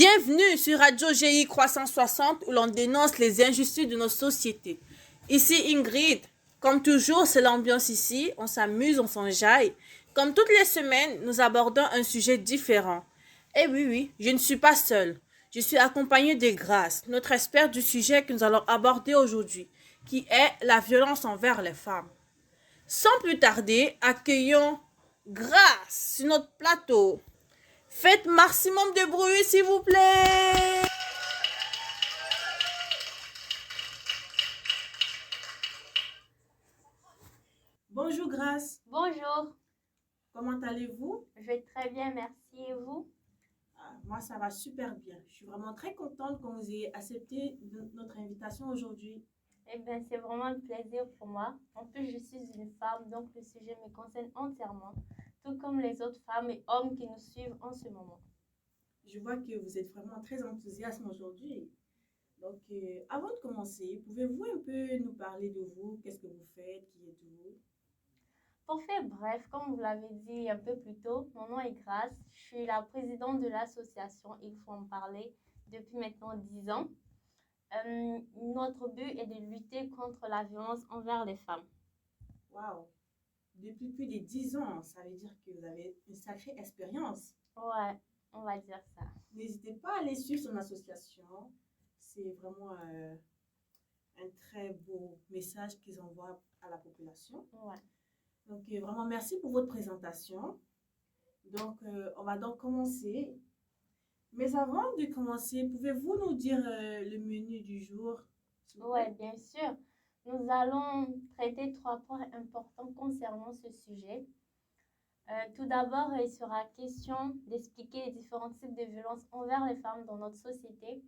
Bienvenue sur Radio GI 360 où l'on dénonce les injustices de nos sociétés. Ici Ingrid. Comme toujours, c'est l'ambiance ici. On s'amuse, on s'enjaille. Comme toutes les semaines, nous abordons un sujet différent. Et oui, je ne suis pas seule. Je suis accompagnée de Grace, notre experte du sujet que nous allons aborder aujourd'hui, qui est la violence envers les femmes. Sans plus tarder, accueillons Grace sur notre plateau. Faites maximum de bruit, s'il vous plaît. Bonjour Grace. Bonjour, Comment allez-vous? je vais très bien, merci. Et vous? Moi, ça va super bien. Je suis vraiment très contente que vous ayez accepté notre invitation aujourd'hui. Eh bien, c'est vraiment un plaisir pour moi. En plus, je suis une femme, donc le sujet me concerne entièrement, tout comme les autres femmes et hommes qui nous suivent en ce moment. Je vois que vous êtes vraiment très enthousiaste aujourd'hui. Donc, avant de commencer, pouvez-vous un peu nous parler de vous? Qu'est-ce que vous faites? Qui êtes-vous? Pour faire bref, comme vous l'avez dit un peu plus tôt, mon nom est Grace. Je suis la présidente de l'association Il faut en parler depuis maintenant 10 ans. Notre but est de lutter contre la violence envers les femmes. Waouh! Depuis plus de 10 ans, ça veut dire que vous avez une sacrée expérience. Ouais, on va dire ça. N'hésitez pas à aller suivre son association. C'est vraiment un très beau message qu'ils envoient à la population. Ouais. Donc, vraiment, merci pour votre présentation. Donc, on va donc commencer. Mais avant de commencer, pouvez-vous nous dire le menu du jour, s'il vous plaît? Oui, bien sûr. Nous allons traiter 3 points importants concernant ce sujet. Tout d'abord, il sera question d'expliquer les différents types de violences envers les femmes dans notre société.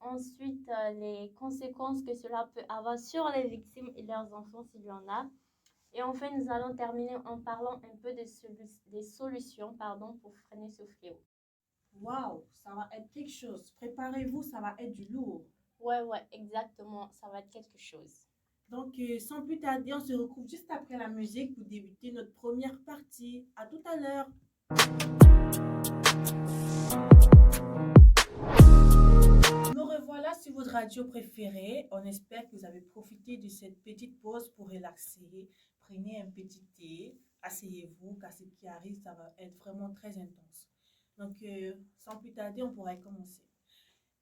Ensuite, les conséquences que cela peut avoir sur les victimes et leurs enfants s'il y en a. Et enfin, nous allons terminer en parlant un peu des solutions pour freiner ce fléau. Waouh, ça va être quelque chose. Préparez-vous, ça va être du lourd. Ouais, exactement. Ça va être quelque chose. Donc, sans plus tarder, on se retrouve juste après la musique pour débuter notre première partie. À tout à l'heure. Nous revoilà sur votre radio préférée. On espère que vous avez profité de cette petite pause pour relaxer. Prenez un petit thé, asseyez-vous, car ce qui arrive, ça va être vraiment très intense. Donc, sans plus tarder, on pourrait commencer.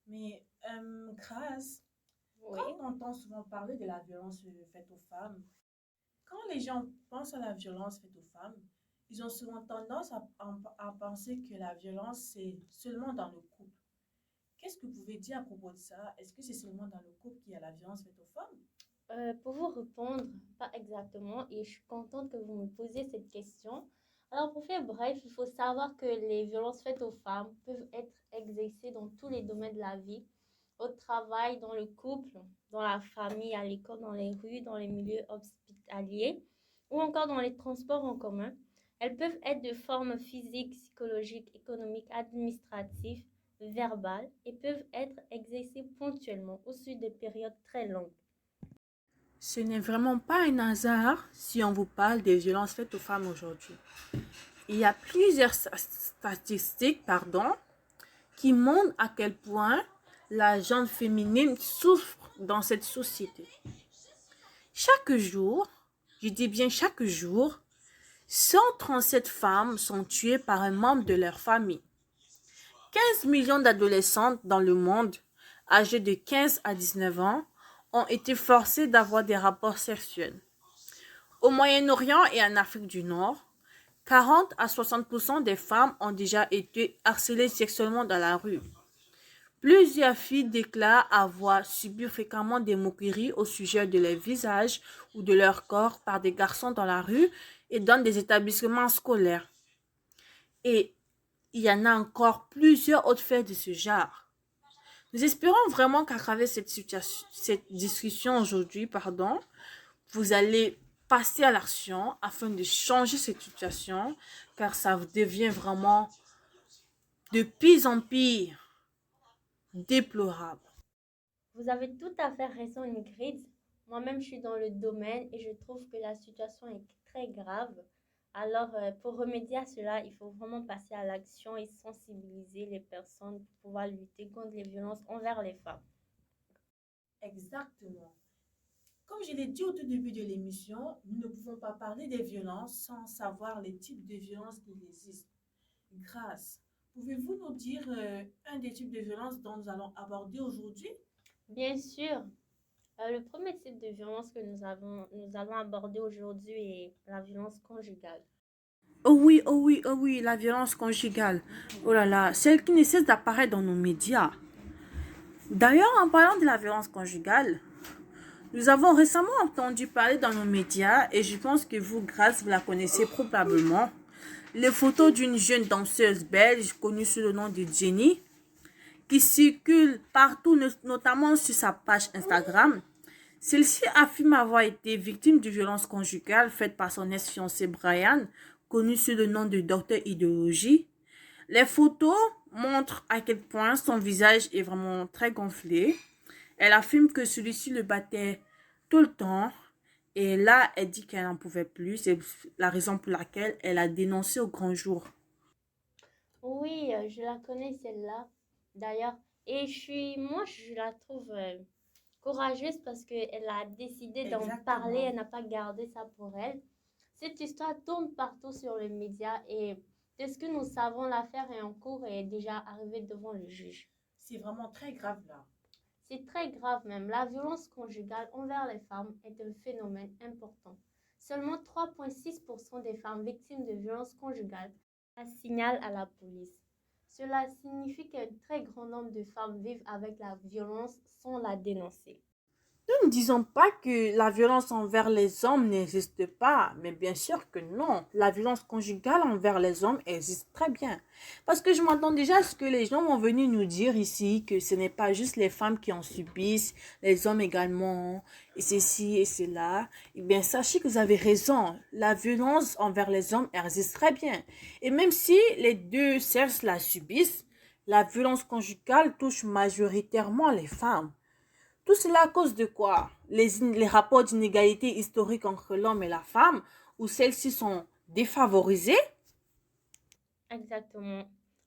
Mais, Grâce, Oui. quand on entend souvent parler de la violence faite aux femmes, quand les gens pensent à la violence faite aux femmes, ils ont souvent tendance à penser que la violence, c'est seulement dans le couple. Qu'est-ce que vous pouvez dire à propos de ça? Est-ce que c'est seulement dans le couple qu'il y a la violence faite aux femmes? Pour vous répondre, pas exactement, et je suis contente que vous me posiez cette question. Alors, pour faire bref, il faut savoir que les violences faites aux femmes peuvent être exercées dans tous les domaines de la vie, au travail, dans le couple, dans la famille, à l'école, dans les rues, dans les milieux hospitaliers ou encore dans les transports en commun. Elles peuvent être de forme physique, psychologique, économique, administrative, verbale et peuvent être exercées ponctuellement ou sur des périodes très longues. Ce n'est vraiment pas un hasard si on vous parle des violences faites aux femmes aujourd'hui. Il y a plusieurs statistiques, qui montrent à quel point la gente féminine souffre dans cette société. Chaque jour, je dis bien chaque jour, 137 femmes sont tuées par un membre de leur famille. 15 millions d'adolescentes dans le monde, âgées de 15 à 19 ans, ont été forcées d'avoir des rapports sexuels. Au Moyen-Orient et en Afrique du Nord, 40 à 60% des femmes ont déjà été harcelées sexuellement dans la rue. Plusieurs filles déclarent avoir subi fréquemment des moqueries au sujet de leur visage ou de leur corps par des garçons dans la rue et dans des établissements scolaires. Et il y en a encore plusieurs autres faits de ce genre. Nous espérons vraiment qu'à travers cette discussion aujourd'hui, vous allez passer à l'action afin de changer cette situation, car ça devient vraiment de pire en pire déplorable. Vous avez tout à fait raison, Ingrid. Moi-même, je suis dans le domaine et je trouve que la situation est très grave. Alors, pour remédier à cela, il faut vraiment passer à l'action et sensibiliser les personnes pour pouvoir lutter contre les violences envers les femmes. Exactement. Comme je l'ai dit au tout début de l'émission, nous ne pouvons pas parler des violences sans savoir les types de violences qui existent. Grâce, pouvez-vous nous dire un des types de violences dont nous allons aborder aujourd'hui? Bien sûr, le premier type de violence que nous allons aborder aujourd'hui est la violence conjugale. Oh oui, oh oui, oh oui, la violence conjugale. Oh là là, celle qui ne cesse d'apparaître dans nos médias. D'ailleurs, en parlant de la violence conjugale, nous avons récemment entendu parler dans nos médias, et je pense que vous, Grâce, vous la connaissez probablement, les photos d'une jeune danseuse belge connue sous le nom de Jenny, qui circulent partout, notamment sur sa page Instagram. Celle-ci affirme avoir été victime de violences conjugales faites par son ex-fiancé Brian, connu sous le nom de Docteur Idéologie. Les photos montrent à quel point son visage est vraiment très gonflé. Elle affirme que celui-ci le battait tout le temps. Et là, elle dit qu'elle n'en pouvait plus. C'est la raison pour laquelle elle a dénoncé au grand jour. Oui, je la connais celle-là, d'ailleurs. Et moi, je la trouve courageuse parce qu'elle a décidé d'en parler, Exactement. elle n'a pas gardé ça pour elle. Cette histoire tourne partout sur les médias et de ce que nous savons, l'affaire est en cours et est déjà arrivée devant le juge. C'est vraiment très grave là. C'est très grave même. La violence conjugale envers les femmes est un phénomène important. Seulement 3,6% des femmes victimes de violences conjugales la signalent à la police. Cela signifie qu'un très grand nombre de femmes vivent avec la violence sans la dénoncer. Nous ne disons pas que la violence envers les hommes n'existe pas, mais bien sûr que non. La violence conjugale envers les hommes existe très bien. Parce que je m'attends déjà à ce que les gens vont venir nous dire ici que ce n'est pas juste les femmes qui en subissent, les hommes également, et ceci et cela. Eh bien, sachez que vous avez raison. La violence envers les hommes existe très bien. Et même si les deux sexes la subissent, la violence conjugale touche majoritairement les femmes. Tout cela à cause de quoi? Les rapports d'inégalité historique entre l'homme et la femme, où celles-ci sont défavorisées? Exactement.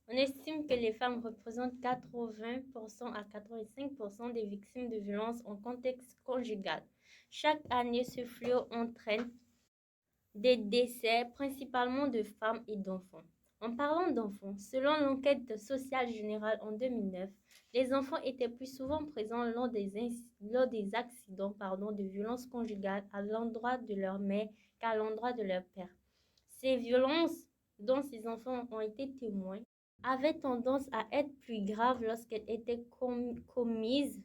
On estime que les femmes représentent 80% à 85% des victimes de violences en contexte conjugal. Chaque année, ce fléau entraîne des décès, principalement de femmes et d'enfants. En parlant d'enfants, selon l'enquête sociale générale en 2009, les enfants étaient plus souvent présents lors des accidents de violences conjugales à l'endroit de leur mère qu'à l'endroit de leur père. Ces violences dont ces enfants ont été témoins avaient tendance à être plus graves lorsqu'elles étaient commises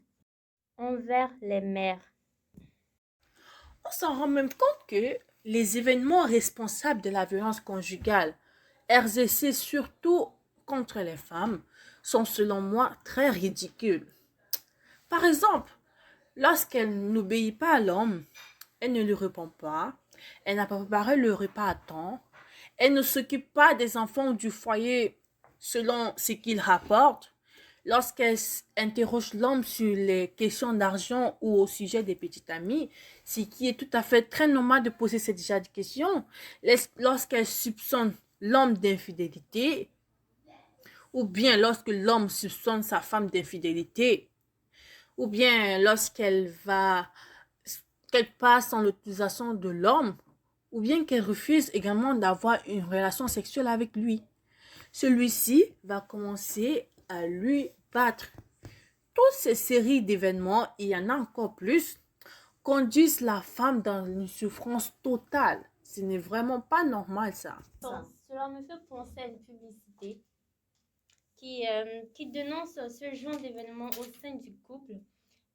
envers les mères. On s'en rend même compte que les événements responsables de la violence conjugale, exercés surtout contre les femmes, sont selon moi très ridicules. Par exemple, lorsqu'elle n'obéit pas à l'homme, elle ne lui répond pas, elle n'a pas préparé le repas à temps, elle ne s'occupe pas des enfants ou du foyer selon ce qu'il rapporte. Lorsqu'elle interroge l'homme sur les questions d'argent ou au sujet des petites amies, ce qui est tout à fait très normal de poser cette déjà de questions, lorsqu'elle soupçonne l'homme d'infidélité, ou bien lorsque l'homme soupçonne sa femme d'infidélité, ou bien qu'elle passe en l'utilisation de l'homme, ou bien qu'elle refuse également d'avoir une relation sexuelle avec lui. Celui-ci va commencer à lui battre. Toutes ces séries d'événements, il y en a encore plus, conduisent la femme dans une souffrance totale. Ce n'est vraiment pas normal ça. Cela me fait penser à une publicité qui dénonce ce genre d'événements au sein du couple.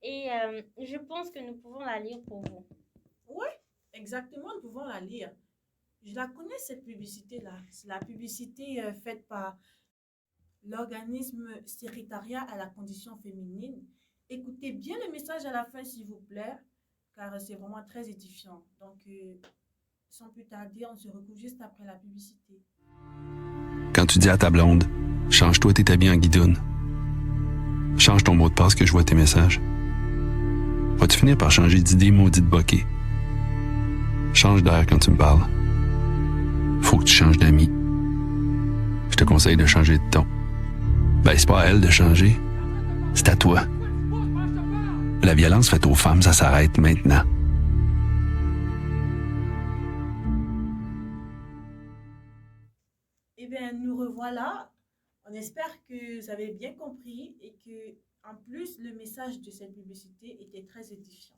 Et je pense que nous pouvons la lire pour vous. Oui, exactement, nous pouvons la lire. Je la connais cette publicité-là. C'est la publicité faite par l'organisme Secrétariat à la condition féminine. Écoutez bien le message à la fin, s'il vous plaît, car c'est vraiment très édifiant. Donc, sans plus tarder, on se retrouve juste après la publicité. Quand tu dis à ta blonde, change-toi tes habits en guidoune. Change ton mot de passe que je vois tes messages. Vas-tu finir par changer d'idée maudite bokeh? Change d'air quand tu me parles. faut que tu changes d'amis. Je te conseille de changer de ton. Ben, c'est pas à elle de changer, c'est à toi. La violence faite aux femmes, ça s'arrête maintenant. Eh bien, nous revoilà. On espère que vous avez bien compris et que, en plus, le message de cette publicité était très édifiant.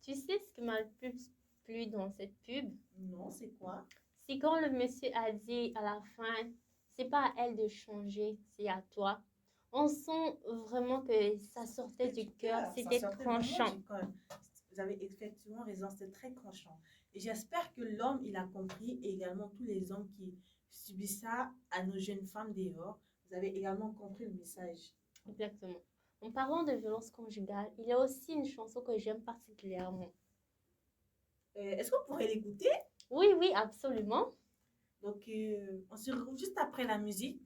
Tu sais ce qui m'a le plus plu dans cette pub? Non, c'est quoi? C'est quand le monsieur a dit à la fin, c'est pas à elle de changer, c'est à toi. On sent vraiment que ça sortait du cœur, Ça c'était sortait vraiment tranchant. du cœur. Vous avez effectivement raison, c'est très tranchant. Et j'espère que l'homme, il a compris, et également tous les hommes qui subissent ça à nos jeunes femmes dehors, vous avez également compris le message. Exactement. En parlant de violence conjugale, il y a aussi une chanson que j'aime particulièrement. Est-ce qu'on pourrait l'écouter? Oui, oui, absolument. Donc, on se retrouve juste après la musique.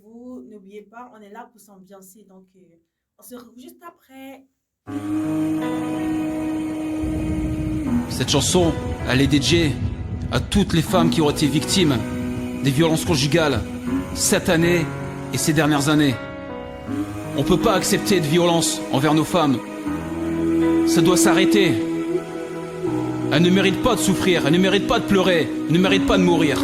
Vous n'oubliez pas, on est là pour s'ambiancer. Donc, on se retrouve juste après. Cette chanson, elle est dédiée à toutes les femmes qui ont été victimes des violences conjugales cette année et ces dernières années. On peut pas accepter de violence envers nos femmes. Ça doit s'arrêter. Elles ne méritent pas de souffrir, elles ne méritent pas de pleurer, elles ne méritent pas de mourir.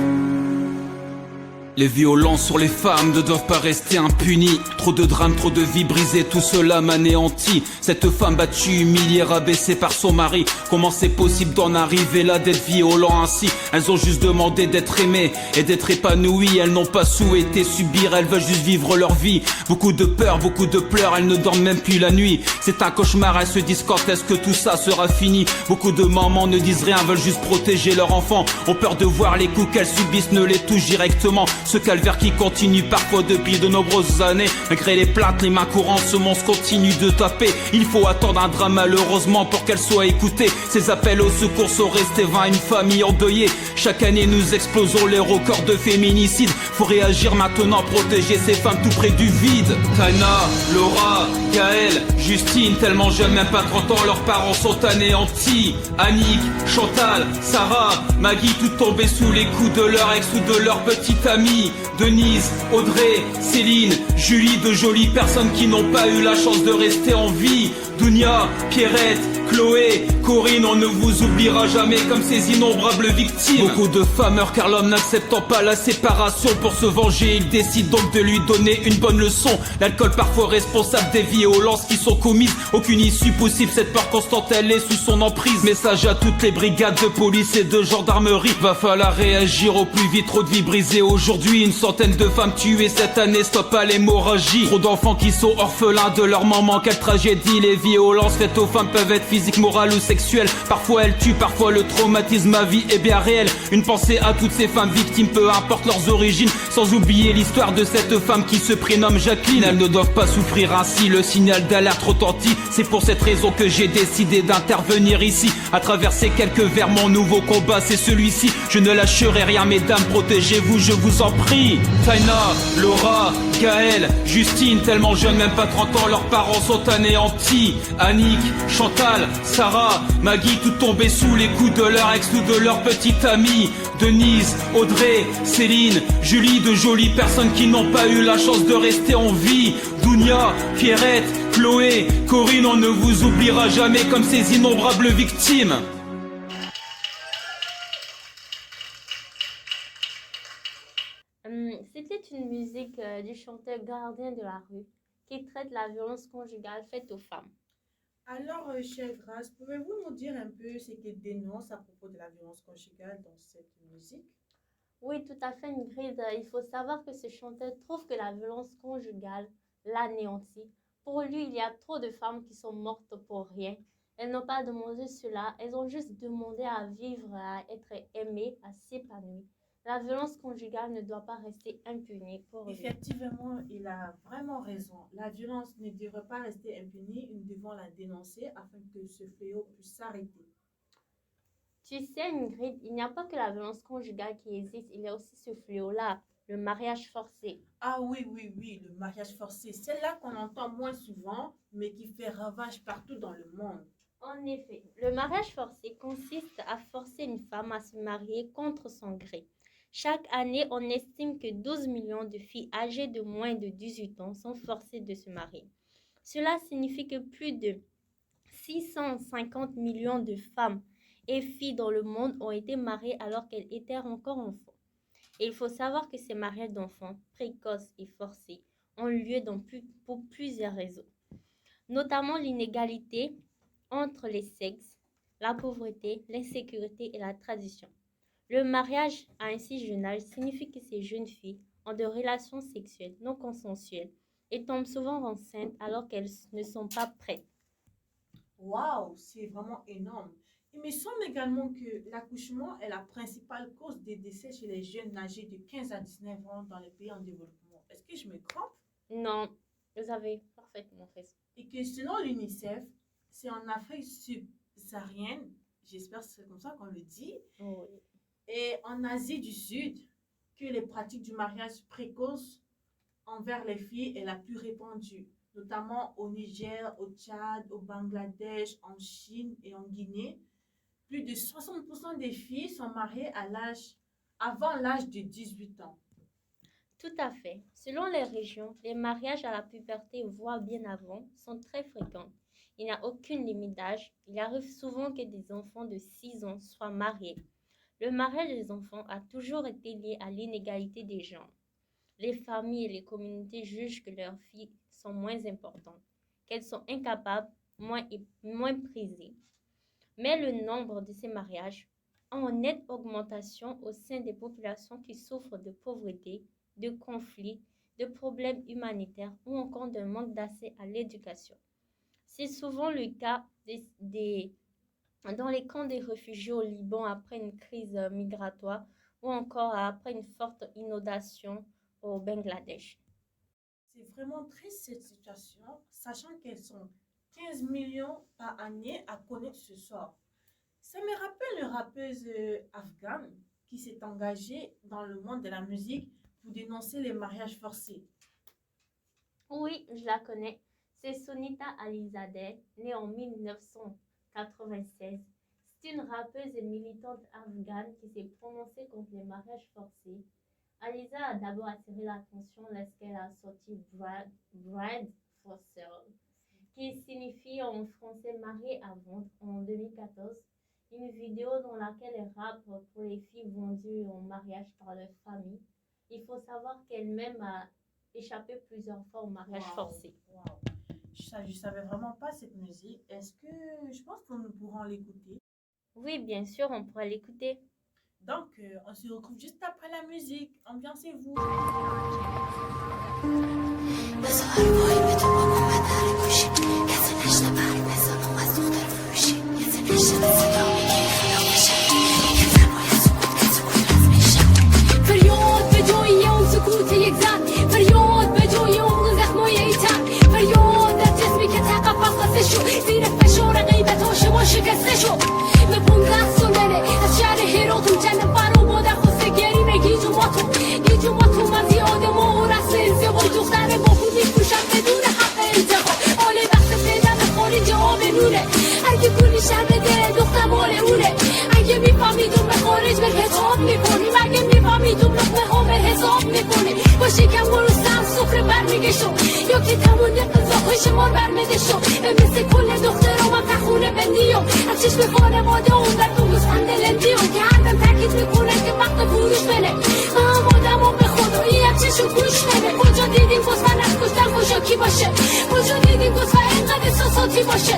Les violences sur les femmes ne doivent pas rester impunies. Trop de drames, trop de vies brisées, tout cela m'anéantit. Cette femme battue, humiliée, rabaissée par son mari. Comment c'est possible d'en arriver là, d'être violent ainsi? Elles ont juste demandé d'être aimées et d'être épanouies. Elles n'ont pas souhaité subir, elles veulent juste vivre leur vie. Beaucoup de peur, beaucoup de pleurs, elles ne dorment même plus la nuit. C'est un cauchemar, elles se disent quand est-ce que tout ça sera fini. Beaucoup de mamans ne disent rien, veulent juste protéger leur enfant. Ont peur de voir les coups qu'elles subissent, ne les touchent directement. Ce calvaire qui continue parfois depuis de nombreuses années. Malgré les plaintes, les mains courantes, ce monstre continue de taper. Il faut attendre un drame malheureusement pour qu'elle soit écoutée. Ces appels au secours sont restés vains, une famille endeuillée. Chaque année nous explosons les records de féminicide. Faut réagir maintenant, protéger ces femmes tout près du vide. Taina, Laura, Gaëlle, Justine, tellement jeunes, même pas 30 ans, leurs parents sont anéantis. Annick, Chantal, Sarah, Maggie, tout tombées sous les coups de leur ex ou de leur petite amie. Denise, Audrey, Céline, Julie, de jolies personnes qui n'ont pas eu la chance de rester en vie. Dounia, Pierrette, Chloé, Corinne, on ne vous oubliera jamais comme ces innombrables victimes. Beaucoup de femmes meurent car l'homme n'acceptant pas la séparation. Pour se venger, il décide donc de lui donner une bonne leçon. L'alcool parfois responsable des violences qui sont commises. Aucune issue possible, cette peur constante elle est sous son emprise. Message à toutes les brigades de police et de gendarmerie. Va falloir réagir au plus vite, trop de vies brisées aujourd'hui. Une centaine de femmes tuées cette année, stop à l'hémorragie. Trop d'enfants qui sont orphelins de leur maman, quelle tragédie. Les violences faites aux femmes peuvent être physiques, morales ou sexuelles. Parfois elles tuent, parfois le traumatisme à vie est bien réel. Une pensée à toutes ces femmes victimes, peu importe leurs origines. Sans oublier l'histoire de cette femme qui se prénomme Jacqueline. Elles ne doivent pas souffrir ainsi, le signal d'alerte retentit. C'est pour cette raison que j'ai décidé d'intervenir ici. À travers ces quelques vers, mon nouveau combat c'est celui-ci. Je ne lâcherai rien mesdames, protégez-vous, je vous en prie. Taina, Laura, Gaëlle, Justine, tellement jeunes, même pas 30 ans, leurs parents sont anéantis. Annick, Chantal, Sarah, Maggie, tout tombées sous les coups de leur ex ou de leur petite amie. Denise, Audrey, Céline, Julie, de jolies personnes qui n'ont pas eu la chance de rester en vie. Dounia, Pierrette, Chloé, Corinne, on ne vous oubliera jamais comme ces innombrables victimes. C'était une musique du chanteur Gardien de la rue qui traite la violence conjugale faite aux femmes. Alors, chère Grace, pouvez-vous nous dire un peu ce qu'il dénonce à propos de la violence conjugale dans cette musique? Oui, tout à fait, Ingrid. Il faut savoir que ce chanteur trouve que la violence conjugale l'anéantit. Pour lui, il y a trop de femmes qui sont mortes pour rien. Elles n'ont pas demandé cela, elles ont juste demandé à vivre, à être aimées, à s'épanouir. La violence conjugale ne doit pas rester impunie pour lui. Effectivement, il a vraiment raison. La violence ne devrait pas rester impunie. Nous devons la dénoncer afin que ce fléau puisse s'arrêter. Tu sais, Ingrid, il n'y a pas que la violence conjugale qui existe, il y a aussi ce fléau-là, le mariage forcé. Ah oui, oui, oui, le mariage forcé. C'est là qu'on entend moins souvent, mais qui fait ravage partout dans le monde. En effet, le mariage forcé consiste à forcer une femme à se marier contre son gré. Chaque année, on estime que 12 millions de filles âgées de moins de 18 ans sont forcées de se marier. Cela signifie que plus de 650 millions de femmes et filles dans le monde ont été mariées alors qu'elles étaient encore enfants. Et il faut savoir que ces mariages d'enfants, précoces et forcés, ont lieu pour plusieurs raisons, notamment l'inégalité entre les sexes, la pauvreté, l'insécurité et la tradition. Le mariage à un si jeune âge signifie que ces jeunes filles ont des relations sexuelles non consensuelles et tombent souvent enceintes alors qu'elles ne sont pas prêtes. Waouh, c'est vraiment énorme. Il me semble également que l'accouchement est la principale cause des décès chez les jeunes âgés de 15 à 19 ans dans les pays en développement. Est-ce que je me trompe? Non, vous avez parfaitement raison. Et que selon l'UNICEF, c'est en Afrique subsaharienne, j'espère que c'est comme ça qu'on le dit, Oui. et en Asie du Sud, que les pratiques du mariage précoce envers les filles est la plus répandue, notamment au Niger, au Tchad, au Bangladesh, en Chine et en Guinée. Plus de 60% des filles sont mariées avant l'âge de 18 ans. Tout à fait. Selon les régions, les mariages à la puberté, voire bien avant, sont très fréquents. Il n'y a aucune limite d'âge. Il arrive souvent que des enfants de 6 ans soient mariés. Le mariage des enfants a toujours été lié à l'inégalité des genres. Les familles et les communautés jugent que leurs filles sont moins importantes, qu'elles sont incapables, moins prisées. Mais le nombre de ces mariages est en nette augmentation au sein des populations qui souffrent de pauvreté, de conflits, de problèmes humanitaires ou encore d'un manque d'accès à l'éducation. C'est souvent le cas dans les camps des réfugiés au Liban après une crise migratoire ou encore après une forte inondation au Bangladesh. C'est vraiment triste cette situation, sachant qu'elles sont 15 millions par année à connaître ce sort. Ça me rappelle une rappeuse afghane qui s'est engagée dans le monde de la musique pour dénoncer les mariages forcés. Oui, je la connais. C'est Sonita Alizadeh, née en 1996. C'est une rappeuse et militante afghane qui s'est prononcée contre les mariages forcés. Aliza a d'abord attiré l'attention lorsqu'elle a sorti Bride for Sale, qui signifie en français mariée à vendre, en 2014. Une vidéo dans laquelle elle rappe pour les filles vendues en mariage par leur famille. Il faut savoir qu'elle-même a échappé plusieurs fois au mariage forcé. Wow. Je savais vraiment pas cette musique. Est-ce que je pense que nous pourrons l'écouter? Oui, bien sûr, on pourra l'écouter. Donc, on se retrouve juste après la musique. Ambiancez-vous. فریاد به جای اون سکوت یک زن، فریاد به جای اون زخمای تن، فریاد در جسمی که تقبل خسته شد، زیر فشار غیبت آشما شکسته شد. به 15 سال از شهر هرات و جنب برا مادر خواسته گریم گیج و ماتو من زیاد ما و رسم ازدواج دختر با پول میفروشن بدون حق انتخاب. حال وقت پیدن خارج آب نوره، اگه پولی شر بده دختر مال اونه. اگه میفهمیدون به خارج به حساب میکنیم، اگه میفهمیدون لقمه ها به حساب میکنیم. با شکم گرستم سفره برمیگشو، یا که تمام قضاهای شما برمده شو. مثل کل دخترها من پخونه بندیو، از چشم خانواده اون در تو گوزخند لندیو که هردم تاکید میکنه که وقت فروش بره. هم آدم به خدایی هم چشم گوش بده. کجا دیدیم گوزفن از کشتن کجا کی باشه، کجا دیدیم گوزفن اینقدر احساساتی باشه.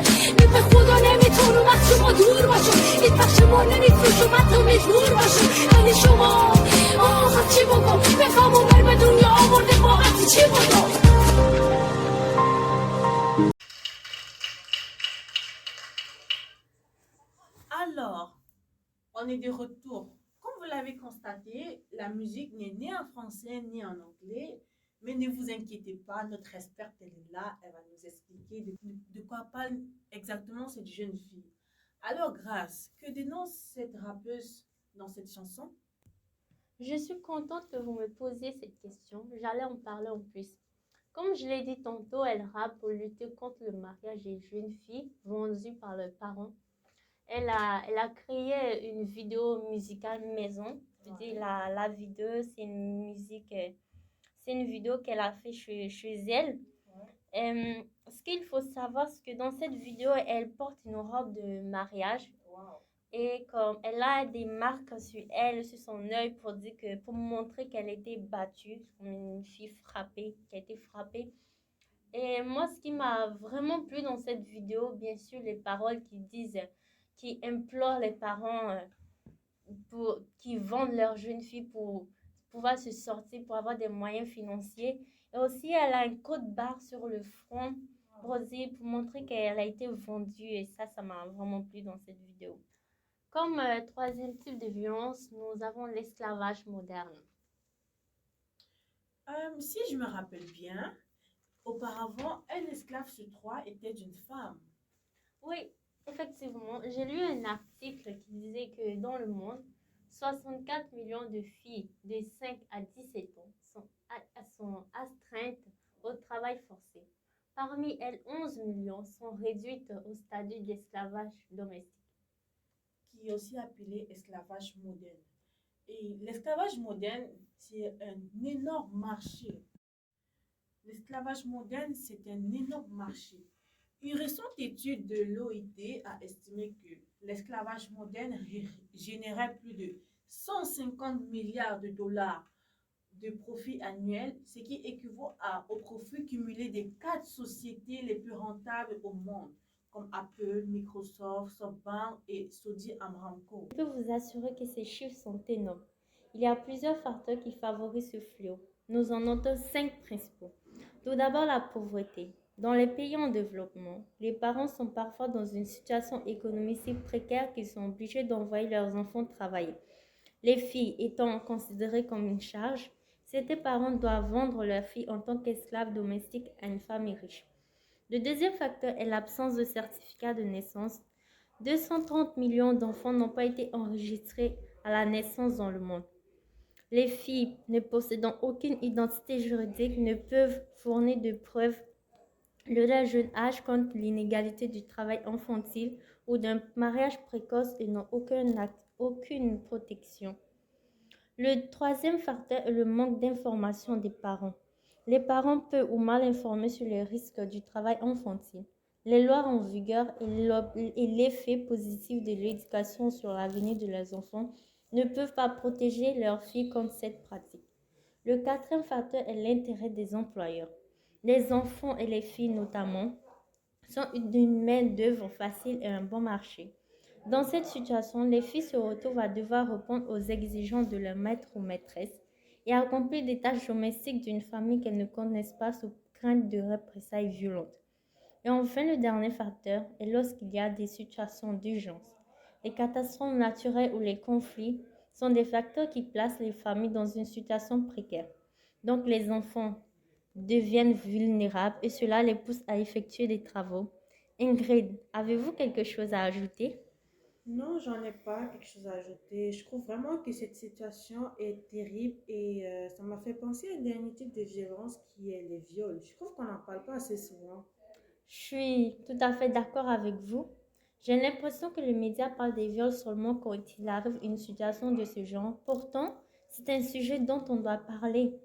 به خدا نمیتونم از شما دور باشم، هیچ وقت شما نمیفروشم حتی مجبور باشم. ولی شما آخر چی بگم، بخوام اون بر به دنیا آورده با وقتی چی بگم. Alors, on est de retour. Comme vous l'avez constaté, la musique n'est ni en français ni en anglais. Mais ne vous inquiétez pas, notre experte, elle est là, elle va nous expliquer de quoi parle exactement cette jeune fille. Alors, Grâce, que dénonce cette rappeuse dans cette chanson? Je suis contente que vous me posiez cette question. J'allais en parler en plus. Comme je l'ai dit tantôt, elle rappe pour lutter contre le mariage des jeunes filles vendues par leurs parents. Elle a créé une vidéo musicale maison. Je veux dire, la vidéo, c'est une musique, c'est une vidéo qu'elle a fait chez elle. Ce qu'il faut savoir, c'est que dans cette vidéo, elle porte une robe de mariage. Et comme elle a des marques sur elle, sur son œil, pour montrer qu'elle était battue, comme une fille frappée, qui a été frappée. Et moi, ce qui m'a vraiment plu dans cette vidéo, bien sûr, les paroles qui implorent les parents qui vendent leur jeune fille pour pouvoir se sortir, pour avoir des moyens financiers. Et aussi, elle a un code barre sur le front rosé pour montrer qu'elle a été vendue. Et ça m'a vraiment plu dans cette vidéo. Comme troisième type de violence, nous avons l'esclavage moderne. Si je me rappelle bien, auparavant, un esclave sur trois était une femme. Oui, effectivement, j'ai lu un article qui disait que dans le monde, 64 millions de filles de 5 à 17 ans sont astreintes au travail forcé. Parmi elles, 11 millions sont réduites au statut d'esclavage domestique. Qui est aussi appelé esclavage moderne. Et l'esclavage moderne, c'est un énorme marché. L'esclavage moderne, c'est un énorme marché. Une récente étude de l'OIT a estimé que l'esclavage moderne générait plus de 150 milliards de dollars de profit annuel, ce qui équivaut au profit cumulé des 4 sociétés les plus rentables au monde, comme Apple, Microsoft, SoftBank et Saudi Aramco. Je peux vous assurer que ces chiffres sont énormes. Il y a plusieurs facteurs qui favorisent ce fléau. Nous en notons 5 principaux. Tout d'abord, la pauvreté. Dans les pays en développement, les parents sont parfois dans une situation économique si précaire qu'ils sont obligés d'envoyer leurs enfants travailler. Les filles étant considérées comme une charge, certains parents doivent vendre leurs filles en tant qu'esclaves domestiques à une famille riche. Le deuxième facteur est l'absence de certificat de naissance. 230 millions d'enfants n'ont pas été enregistrés à la naissance dans le monde. Les filles ne possédant aucune identité juridique ne peuvent fournir de preuves de leur jeune âge contre l'inégalité du travail infantile ou d'un mariage précoce et n'ont aucune protection. Le troisième facteur est le manque d'information des parents. Les parents peu ou mal informés sur les risques du travail infantile, les lois en vigueur et l'effet positif de l'éducation sur l'avenir de leurs enfants ne peuvent pas protéger leurs filles contre cette pratique. Le quatrième facteur est l'intérêt des employeurs. Les enfants et les filles notamment sont d'une main-d'œuvre facile et un bon marché. Dans cette situation, les filles se retrouvent à devoir répondre aux exigences de leur maître ou maîtresse et accomplir des tâches domestiques d'une famille qu'elles ne connaissent pas sous crainte de représailles violentes. Et enfin, le dernier facteur est lorsqu'il y a des situations d'urgence. Les catastrophes naturelles ou les conflits sont des facteurs qui placent les familles dans une situation précaire. Donc les enfants deviennent vulnérables et cela les pousse à effectuer des travaux. Ingrid, avez-vous quelque chose à ajouter? Non, j'en ai pas quelque chose à ajouter. Je trouve vraiment que cette situation est terrible et ça m'a fait penser à un dernier type de violence qui est les viols. Je trouve qu'on n'en parle pas assez souvent. Je suis tout à fait d'accord avec vous. J'ai l'impression que les médias parlent des viols seulement quand il arrive une situation de ce genre. Pourtant, c'est un sujet dont on doit parler,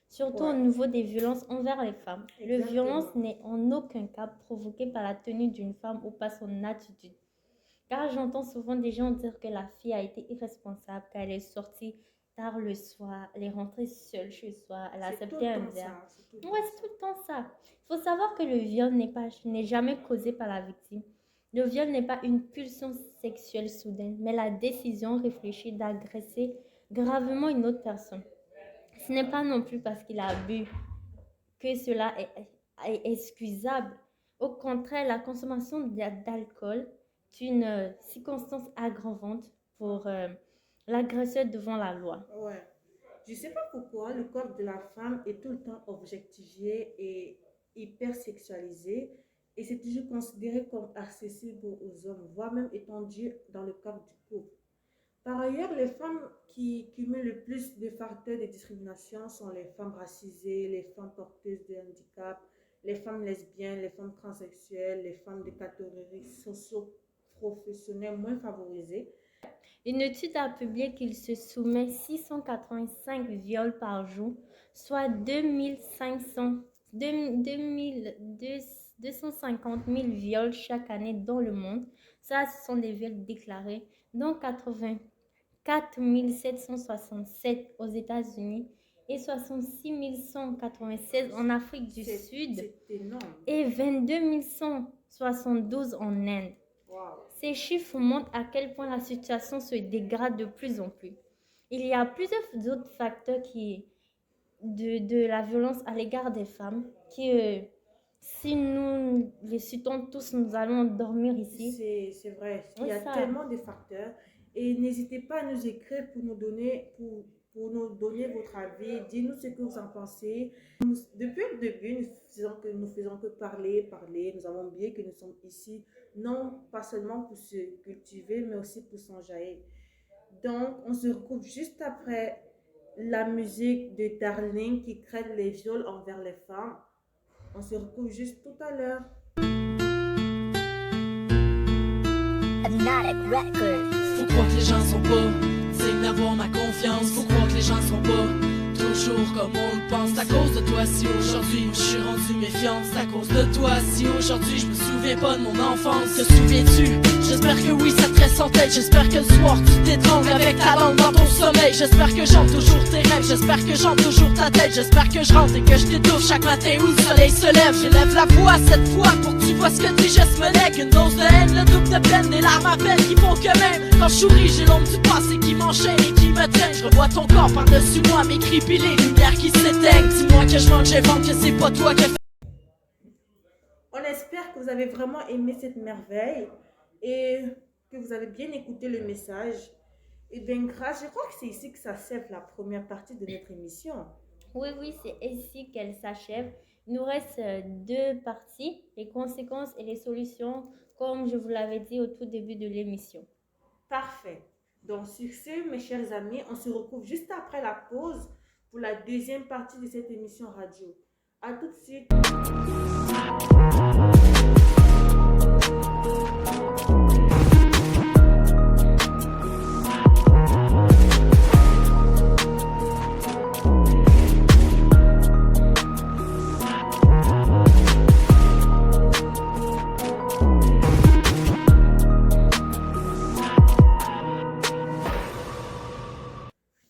surtout au niveau des violences envers les femmes. La violence n'est en aucun cas provoquée par la tenue d'une femme ou par son attitude. Car j'entends souvent des gens dire que la fille a été irresponsable, qu'elle est sortie tard le soir, elle est rentrée seule chez soi, elle a accepté un verre. Ouais, c'est tout le temps ça. Il faut savoir que le viol n'est jamais causé par la victime. Le viol n'est pas une pulsion sexuelle soudaine, mais la décision réfléchie d'agresser gravement une autre personne. Ce n'est pas non plus parce qu'il a bu que cela est excusable. Au contraire, la consommation d'alcool est une circonstance aggravante pour l'agresseur devant la loi. Ouais. Je sais pas pourquoi le corps de la femme est tout le temps objectifié et hyper sexualisé et c'est toujours considéré comme accessible aux hommes, voire même étendu dans le cadre du couple. Par ailleurs, les femmes qui cumulent le plus de facteurs de discrimination sont les femmes racisées, les femmes porteuses de handicap, les femmes lesbiennes, les femmes transsexuelles, les femmes de catégories socio-professionnelles moins favorisées. Une étude a publié qu'il se soumet 685 viols par jour, soit 2500, 250 000 viols chaque année dans le monde. Ça, ce sont des viols déclarés, dont 84 767 aux États-Unis et 66 196 en Afrique du Sud C'est énorme. et 22 172 en Inde. Wow. Ces chiffres montrent à quel point la situation se dégrade de plus en plus. Il y a plusieurs autres facteurs de la violence à l'égard des femmes qui, si nous les citons tous, nous allons dormir ici. C'est vrai. Il Oui, y a ça. tellement de facteurs. Et n'hésitez pas à nous écrire pour nous donner, pour nous donner votre avis. Dites-nous ce que vous en pensez. Depuis le début, nous faisons que parler. Nous avons oublié que nous sommes ici, non pas seulement pour se cultiver, mais aussi pour s'enjailler. Donc, on se retrouve juste après la musique de Darling qui crée les viols envers les femmes. On se retrouve juste tout à l'heure. Hypnotic Records. Faut croire que les gens sont pas dignes d'avoir ma confiance. Faut croire que les gens sont pas toujours comme on le pense. C'est à cause de toi si aujourd'hui je suis rendu méfiante. C'est à cause de toi si aujourd'hui je me souviens pas de mon enfance. Te souviens-tu? J'espère que oui, ça te reste en tête. J'espère que le soir tu t'étrangles avec ta langue dans ton sommeil. J'espère que j'entends toujours tes rêves. J'espère que j'entends toujours ta tête. J'espère que je rentre et que je t'étouffe chaque matin où le soleil se lève. J'élève la voix cette fois pour que tu vois ce que tes gestes me lèguent. Une dose de haine, le double de peine, des larmes à peine qui font que même quand je souris, j'ai l'ombre du passé qui m'enchaîne et qui me traîne. Je revois ton corps par-dessus moi, m'écrit puis les lumières qui s'éteignent. Dis-moi que je manque, j'invente que c'est pas toi que... On espère que vous avez vraiment aimé cette merveille et que vous avez bien écouté le message. Et bien, grâce, je crois que c'est ici que s'achève la première partie de notre émission. Oui, c'est ici qu'elle s'achève. Il nous reste deux parties, les conséquences et les solutions, comme je vous l'avais dit au tout début de l'émission. Parfait. Donc, sur ce, mes chers amis, on se retrouve juste après la pause pour la deuxième partie de cette émission radio. À tout de suite.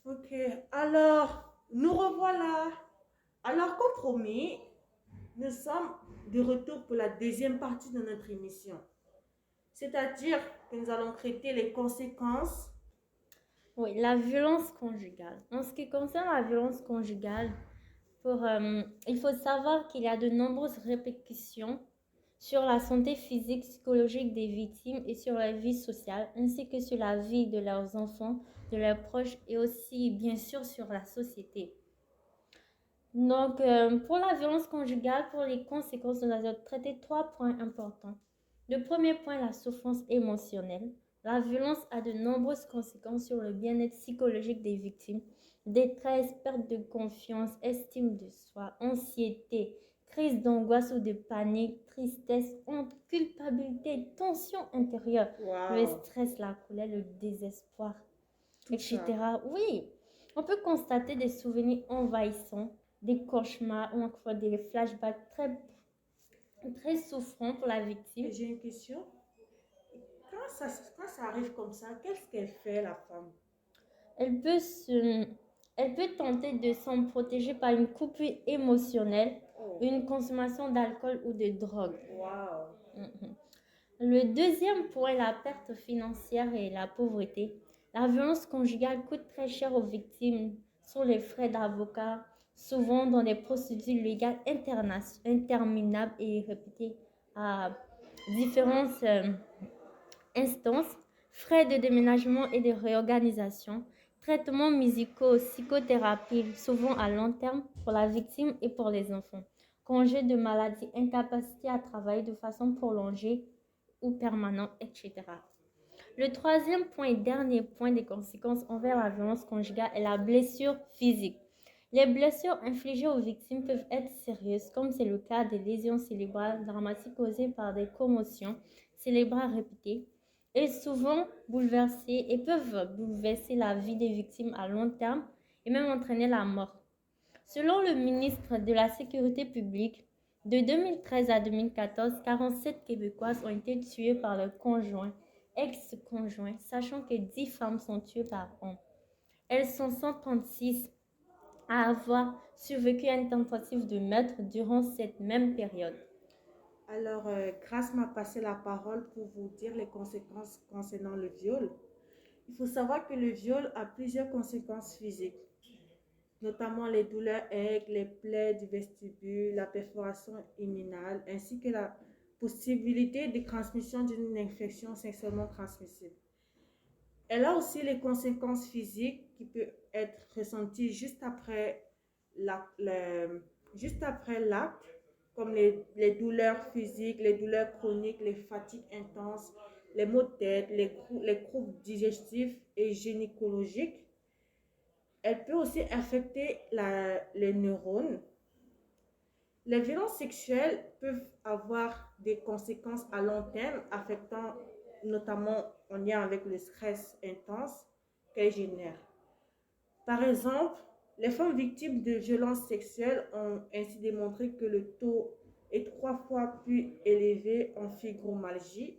Ok, alors, nous revoilà. Alors, comme promis, nous sommes de retour pour la deuxième partie de notre émission. C'est-à-dire que nous allons traiter les conséquences. Oui, la violence conjugale. En ce qui concerne la violence conjugale, il faut savoir qu'il y a de nombreuses répercussions sur la santé physique, psychologique des victimes et sur la vie sociale, ainsi que sur la vie de leurs enfants, de leurs proches et aussi, bien sûr, sur la société. Donc, pour la violence conjugale, pour les conséquences, nous allons traiter 3 points importants. Le premier point, la souffrance émotionnelle. La violence a de nombreuses conséquences sur le bien-être psychologique des victimes. Détresse, perte de confiance, estime de soi, anxiété, crise d'angoisse ou de panique, tristesse, honte, culpabilité, tension intérieure, le stress, la colère, le désespoir, etc. Oui, on peut constater des souvenirs envahissants, des cauchemars ou encore des flashbacks très souffrants pour la victime. J'ai une question. Quand ça arrive comme ça, qu'est-ce qu'elle fait, la femme? Elle peut tenter de s'en protéger par une coupure émotionnelle, une consommation d'alcool ou de drogue. Wow. Le deuxième point, la perte financière et la pauvreté. La violence conjugale coûte très cher aux victimes sur les frais d'avocat, souvent dans des procédures légales interminables et répétées à différentes instances, frais de déménagement et de réorganisation, traitements musicaux, psychothérapie, souvent à long terme pour la victime et pour les enfants, congés de maladie, incapacité à travailler de façon prolongée ou permanente, etc. Le troisième point et dernier point des conséquences envers la violence conjugale est la blessure physique. Les blessures infligées aux victimes peuvent être sérieuses, comme c'est le cas des lésions cérébrales dramatiques causées par des commotions cérébrales répétées, et souvent bouleversées et peuvent bouleverser la vie des victimes à long terme et même entraîner la mort. Selon le ministre de la Sécurité publique, de 2013 à 2014, 47 Québécoises ont été tuées par leur conjoint, ex-conjoint, sachant que 10 femmes sont tuées par an. Elles sont 136 à avoir survécu à une tentative de meurtre durant cette même période. Alors, Grace m'a passé la parole pour vous dire les conséquences concernant le viol. Il faut savoir que le viol a plusieurs conséquences physiques, notamment les douleurs aiguës, les plaies du vestibule, la perforation hyménale, ainsi que la possibilité de transmission d'une infection sexuellement transmissible. Elle a aussi les conséquences physiques qui peuvent être ressenties juste après l'acte, comme les douleurs physiques, les douleurs chroniques, les fatigues intenses, les maux de tête, les troubles digestifs et gynécologiques. Elle peut aussi affecter les neurones. Les violences sexuelles peuvent avoir des conséquences à long terme, affectant notamment en lien avec le stress intense qu'elles génèrent. Par exemple, les femmes victimes de violences sexuelles ont ainsi démontré que le taux est 3 fois plus élevé en fibromyalgie.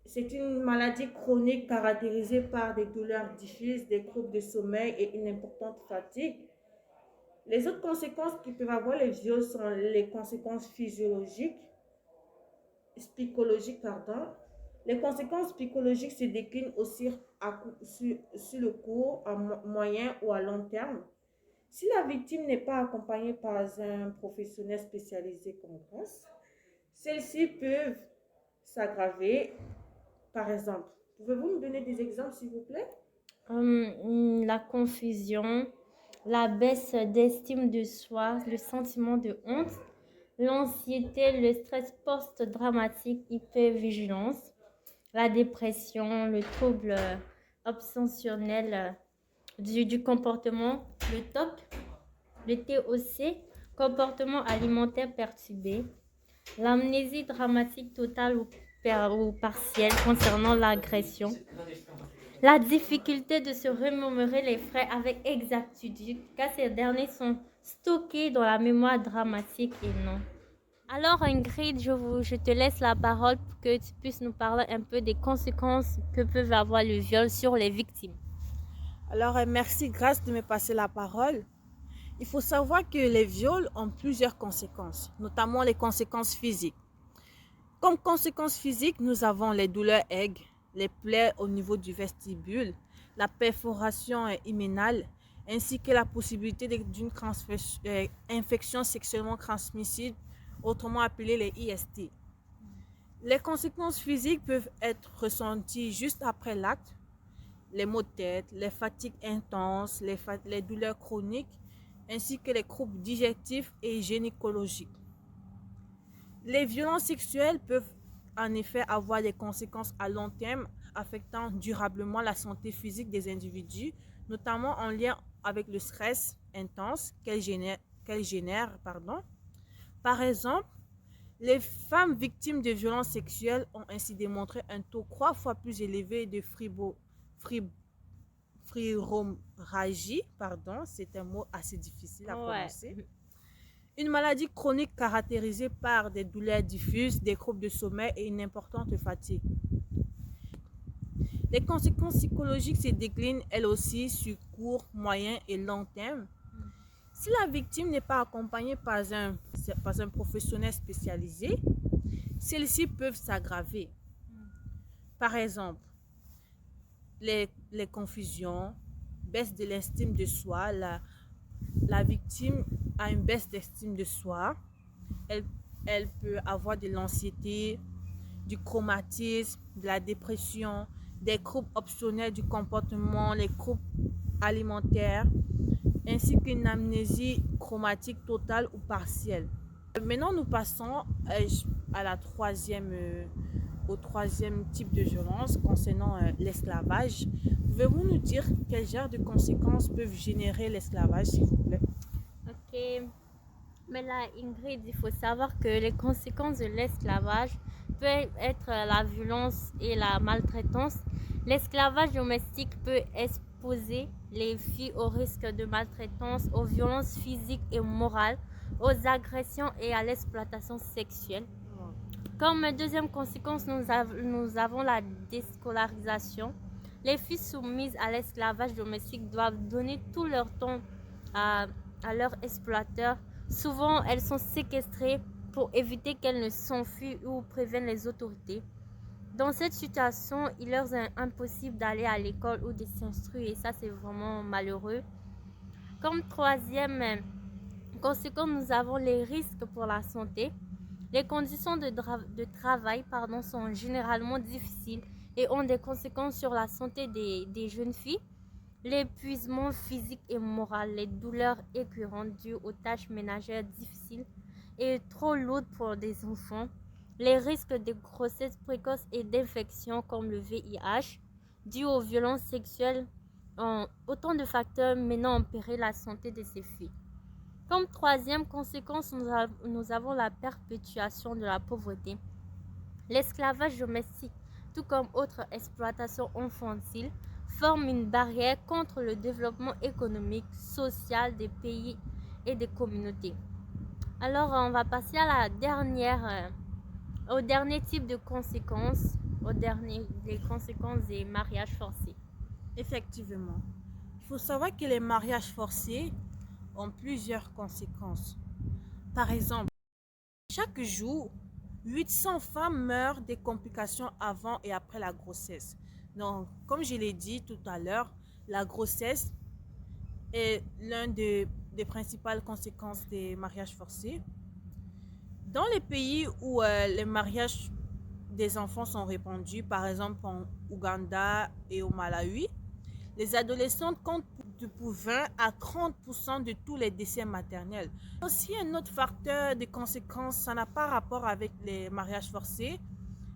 C'est une maladie chronique caractérisée par des douleurs diffuses, des troubles de sommeil et une importante fatigue. Les autres conséquences qui peuvent avoir les viols sont les conséquences psychologiques. Les conséquences psychologiques se déclinent aussi sur le court, à moyen ou à long terme. Si la victime n'est pas accompagnée par un professionnel spécialisé comme Grace, celles-ci peuvent s'aggraver. Par exemple, pouvez-vous me donner des exemples, s'il vous plaît? La confusion, la baisse d'estime de soi, le sentiment de honte, l'anxiété, le stress post-traumatique, hypervigilance, la dépression, le trouble obsessionnel du comportement, le TOC, le TOC, comportement alimentaire perturbé, l'amnésie dramatique totale ou partielle concernant l'agression, la difficulté de se remémorer les faits avec exactitude, car ces derniers sont stockés dans la mémoire dramatique et non. Alors Ingrid, je te laisse la parole pour que tu puisses nous parler un peu des conséquences que peut avoir le viol sur les victimes. Alors, merci Grace de me passer la parole. Il faut savoir que les viols ont plusieurs conséquences, notamment les conséquences physiques. Comme conséquences physiques, nous avons les douleurs aiguës, les plaies au niveau du vestibule, la perforation hyménale, ainsi que la possibilité d'une infection sexuellement transmissible, autrement appelée les IST. Les conséquences physiques peuvent être ressenties juste après l'acte, les maux de tête, les fatigues intenses, les douleurs chroniques, ainsi que les troubles digestifs et gynécologiques. Les violences sexuelles peuvent en effet avoir des conséquences à long terme affectant durablement la santé physique des individus, notamment en lien avec le stress intense qu'elles génèrent. Par exemple, les femmes victimes de violences sexuelles ont ainsi démontré un taux 3 fois plus élevé de fibromyalgie, c'est un mot assez difficile à prononcer. Une maladie chronique caractérisée par des douleurs diffuses, des troubles de sommeil et une importante fatigue. Les conséquences psychologiques se déclinent elles aussi sur court, moyen et long terme. Si la victime n'est pas accompagnée par un professionnel spécialisé, celles-ci peuvent s'aggraver. Par exemple, les confusions, baisse de l'estime de soi, la victime a une baisse d'estime de soi, elle peut avoir de l'anxiété, du traumatisme, de la dépression, des troubles optionnels du comportement, les troubles alimentaires, ainsi qu'une amnésie traumatique totale ou partielle. Maintenant, nous passons au au troisième type de violence concernant l'esclavage. Pouvez-vous nous dire quel genre de conséquences peuvent générer l'esclavage, s'il vous plaît? Ok. Mais là, Ingrid, il faut savoir que les conséquences de l'esclavage peuvent être la violence et la maltraitance. L'esclavage domestique peut exposer les filles au risque de maltraitance, aux violences physiques et morales, aux agressions et à l'exploitation sexuelle. Comme deuxième conséquence, nous avons la déscolarisation. Les filles soumises à l'esclavage domestique doivent donner tout leur temps à leur exploiteur. Souvent, elles sont séquestrées pour éviter qu'elles ne s'enfuient ou préviennent les autorités. Dans cette situation, il leur est impossible d'aller à l'école ou de s'instruire et ça, c'est vraiment malheureux. Comme troisième conséquence, nous avons les risques pour la santé. Les conditions de travail sont généralement difficiles et ont des conséquences sur la santé des jeunes filles. L'épuisement physique et moral, les douleurs récurrentes dues aux tâches ménagères difficiles et trop lourdes pour des enfants, les risques de grossesse précoce et d'infections comme le VIH, dus aux violences sexuelles, autant de facteurs menant en péril la santé de ces filles. Comme troisième conséquence, nous avons la perpétuation de la pauvreté. L'esclavage domestique, tout comme autre exploitation infantile, forme une barrière contre le développement économique, social des pays et des communautés. Alors, on va passer à au dernier type de conséquences, les conséquences des mariages forcés. Effectivement. Il faut savoir que les mariages forcés ont plusieurs conséquences. Par exemple, chaque jour, 800 femmes meurent des complications avant et après la grossesse. Donc, comme je l'ai dit tout à l'heure, la grossesse est l'une des principales conséquences des mariages forcés. Dans les pays où les mariages des enfants sont répandus, par exemple en Ouganda et au Malawi, les adolescentes comptent de pour 20 à 30% de tous les décès maternels. Aussi, un autre facteur de conséquences, ça n'a pas rapport avec les mariages forcés,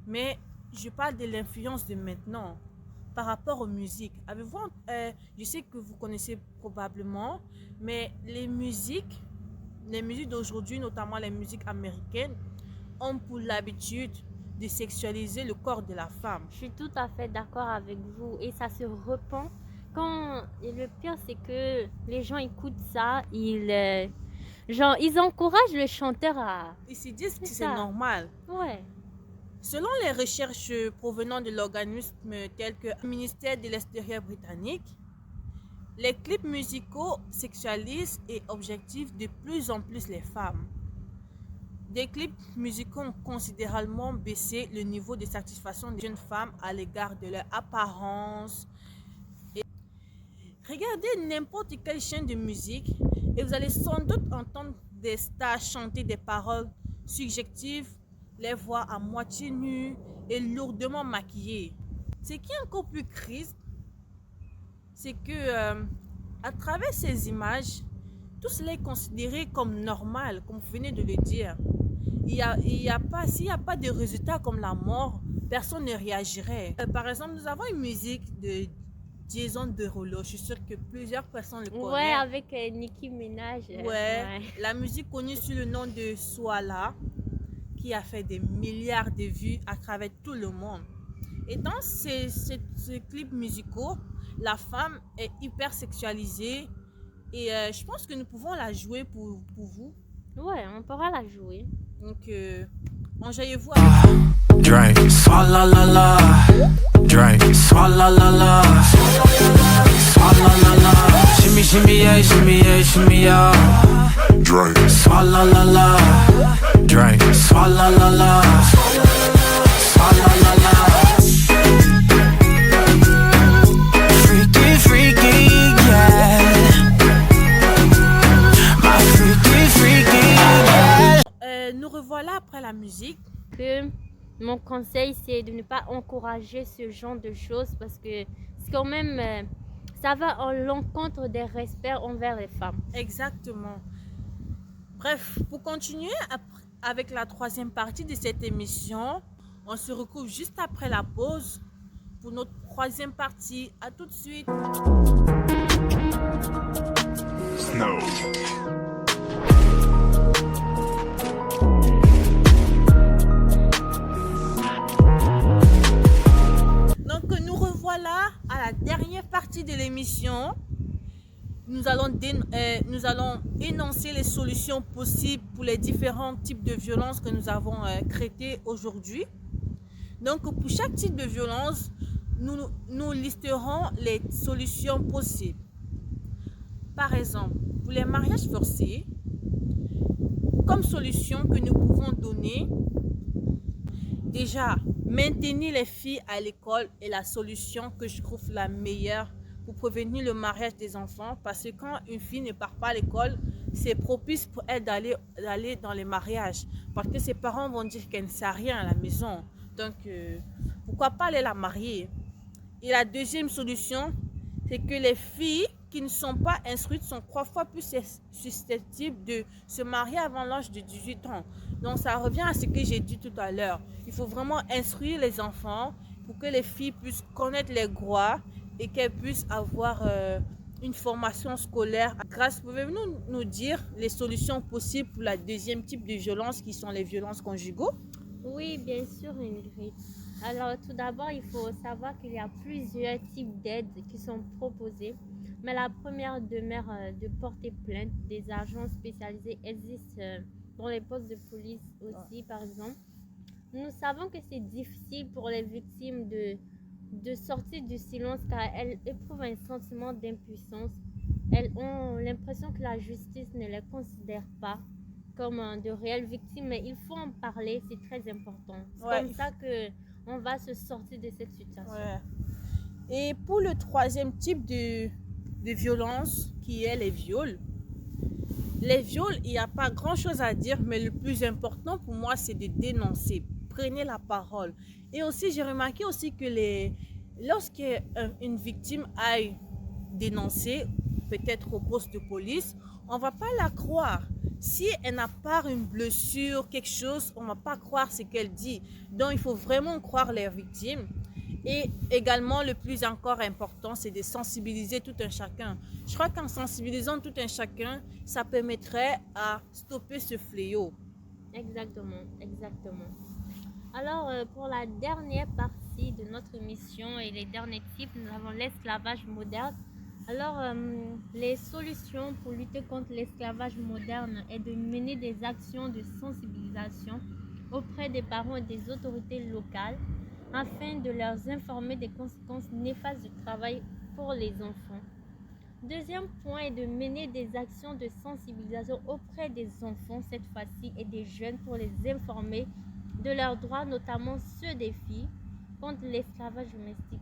mais je parle de l'influence de maintenant par rapport aux musiques. Avez-vous, je sais que vous connaissez probablement, mais les musiques d'aujourd'hui, notamment les musiques américaines, ont pour l'habitude de sexualiser le corps de la femme. Je suis tout à fait d'accord avec vous et ça se répand. Et le pire, c'est que les gens écoutent ça, ils encouragent le chanteur à... Ils se disent que c'est normal. Ouais. Selon les recherches provenant de l'organisme tel que le ministère de l'Extérieur britannique, les clips musicaux sexualisent et objectivent de plus en plus les femmes. Des clips musicaux ont considérablement baissé le niveau de satisfaction des jeunes femmes à l'égard de leur apparence. Regardez n'importe quelle chaîne de musique et vous allez sans doute entendre des stars chanter des paroles subjectives, les voix à moitié nues et lourdement maquillées. Ce qui est encore plus triste, c'est que à travers ces images, tout cela est considéré comme normal, comme vous venez de le dire. S'il n'y a pas de résultat comme la mort, personne ne réagirait. Par exemple, nous avons une musique de Jason Derulo. Je suis sûre que plusieurs personnes le connaissent. Ouais, avec Nicki Minaj. Ouais, la musique connue sous le nom de Swala, qui a fait des milliards de vues à travers tout le monde. Et dans ces clips musicaux, la femme est hyper sexualisée et je pense que nous pouvons la jouer pour vous. Ouais, on pourra la jouer. Donc, enjaillez-vous. Drink, swalla la la. Drink, swalla la la. Swalla la la. Shimmy shimmy yeah, shimmy yeah, shimmy yeah. Drink, swalla la la. Drink, swalla la la. Swalla la la. Freaky, freaky, yeah. My freaky, freaky, yeah. Nous revoilà après la musique. Que mon conseil, c'est de ne pas encourager ce genre de choses parce que c'est quand même, ça va en l'encontre des respects envers les femmes. Exactement. Bref, pour continuer avec la troisième partie de cette émission, On se retrouve juste après la pause pour notre troisième partie. À tout de suite. Snow. Donc nous revoilà à la dernière partie de l'émission. Nous allons énoncer les solutions possibles pour les différents types de violences que nous avons traitées aujourd'hui. Donc pour chaque type de violence, nous listerons les solutions possibles. Par exemple, pour les mariages forcés, comme solution que nous pouvons donner, déjà, maintenir les filles à l'école est la solution que je trouve la meilleure pour prévenir le mariage des enfants, parce que quand une fille ne part pas à l'école, c'est propice pour elle d'aller dans les mariages, parce que ses parents vont dire qu'elle ne sait rien à la maison. Donc, pourquoi pas aller la marier? Et la deuxième solution, c'est que les filles qui ne sont pas instruites sont 3 fois plus susceptibles de se marier avant l'âge de 18 ans. Donc, ça revient à ce que j'ai dit tout à l'heure. Il faut vraiment instruire les enfants pour que les filles puissent connaître les droits et qu'elles puissent avoir une formation scolaire. Grâce, pouvez-vous nous dire les solutions possibles pour la deuxième type de violence qui sont les violences conjugaux? Oui, bien sûr, Ingrid. Alors, tout d'abord, il faut savoir qu'il y a plusieurs types d'aides qui sont proposées. Mais la première demeure de porter plainte. Des agents spécialisés existent dans les postes de police aussi, par exemple. Nous savons que c'est difficile pour les victimes de sortir du silence car elles éprouvent un sentiment d'impuissance. Elles ont l'impression que la justice ne les considère pas comme de réelles victimes, mais il faut en parler, c'est très important. C'est comme ça qu'on va se sortir de cette situation. Ouais. Et pour le troisième type de violence, qui est les viols, il n'y a pas grand-chose à dire, mais le plus important pour moi, c'est de dénoncer. Prenez la parole. Et aussi, j'ai remarqué aussi que lorsqu'une victime aille dénoncer, peut-être au poste de police, on ne va pas la croire. Si elle n'a pas une blessure, quelque chose, on ne va pas croire ce qu'elle dit. Donc, il faut vraiment croire les victimes. Et également, le plus encore important, c'est de sensibiliser tout un chacun. Je crois qu'en sensibilisant tout un chacun, ça permettrait à stopper ce fléau. Exactement, exactement. Alors, pour la dernière partie de notre émission et les derniers types, nous avons l'esclavage moderne. Alors, les solutions pour lutter contre l'esclavage moderne est de mener des actions de sensibilisation auprès des parents et des autorités locales afin de leur informer des conséquences néfastes du travail pour les enfants. Deuxième point est de mener des actions de sensibilisation auprès des enfants, cette fois-ci, et des jeunes pour les informer de leurs droits, notamment ceux des filles, contre l'esclavage domestique.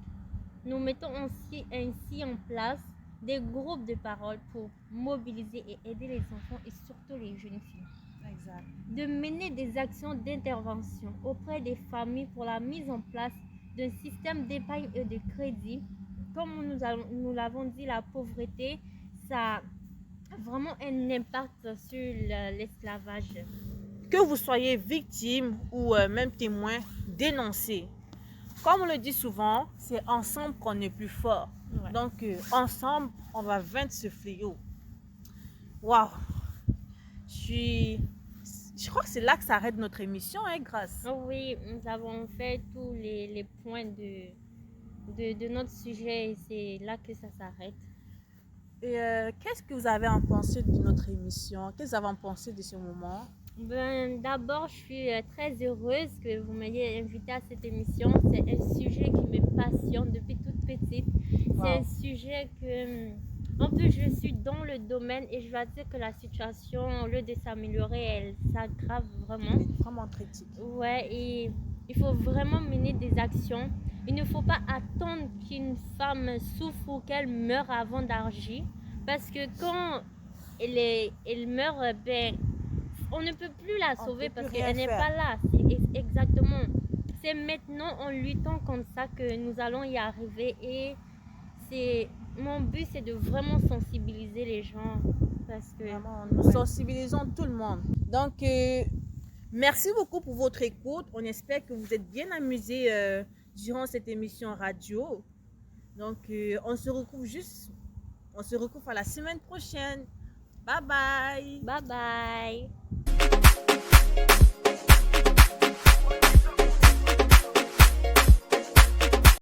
Nous mettons ainsi en place des groupes de parole pour mobiliser et aider les enfants et surtout les jeunes filles. Exact. De mener des actions d'intervention auprès des familles pour la mise en place d'un système d'épargne et de crédit. Comme nous l'avons dit, la pauvreté, ça a vraiment un impact sur l'esclavage. Que vous soyez victime ou même témoin, dénoncez. Comme on le dit souvent, c'est ensemble qu'on est plus fort. Ouais. Donc, ensemble, on va vaincre ce fléau. Waouh! Je crois que c'est là que s'arrête notre émission, hein, Grâce? Oui, nous avons fait tous les points de notre sujet et c'est là que ça s'arrête. Et qu'est-ce que vous avez en pensé de notre émission? Qu'est-ce que vous avez en pensé de ce moment? D'abord, je suis très heureuse que vous m'ayez invitée à cette émission. C'est un sujet qui me passionne depuis toute petite. Wow. C'est un sujet que, en plus, je suis dans le domaine et je dois dire que la situation, au lieu de s'améliorer, elle s'aggrave vraiment. Elle est vraiment critique. Ouais, et il faut vraiment mener des actions. Il ne faut pas attendre qu'une femme souffre ou qu'elle meure avant d'agir. Parce que quand elle meurt, on ne peut plus la sauver parce qu'elle n'est pas là. Exactement. C'est maintenant en luttant contre ça que nous allons y arriver. Et mon but, c'est de vraiment sensibiliser les gens. Parce que vraiment, nous sensibilisons tout le monde. Donc, Merci beaucoup pour votre écoute. On espère que vous êtes bien amusés durant cette émission radio. Donc, on se retrouve à la semaine prochaine. Bye bye. Bye bye.